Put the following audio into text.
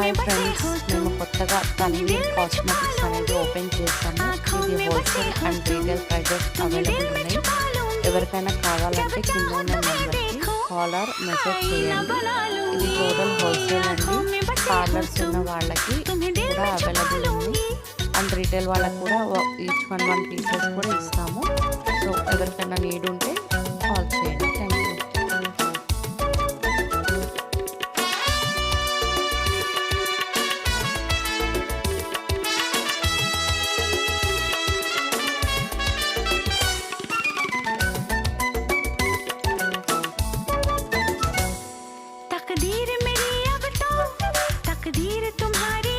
Hi friends, మేము కొత్తగా Tanveer cosmetics అనేది ఓపెన్ చేసాము. ఇది wholesale and retail prices available ఉన్నాయి. ఎవరికైనా కావాలంటే కింద ఉన్న నెంబర్కి కాల్ ఆర్ మెసేజ్ చేయండి. ఇది టోటల్ హోల్సేల్ అండి. పార్లర్స్ ఉన్న వాళ్ళకి కూడా అవైలబుల్ ఉంది అండ్ రీటైల్ వాళ్ళకి కూడా ఈచ్ వన్ పీసెస్ కూడా ఇస్తాము. సో ఎవరికైనా నీడ్ ఉంటే కాల్ చేయండి. Thank you. तकदीर मेरी अब तो तकदीर तुम्हारी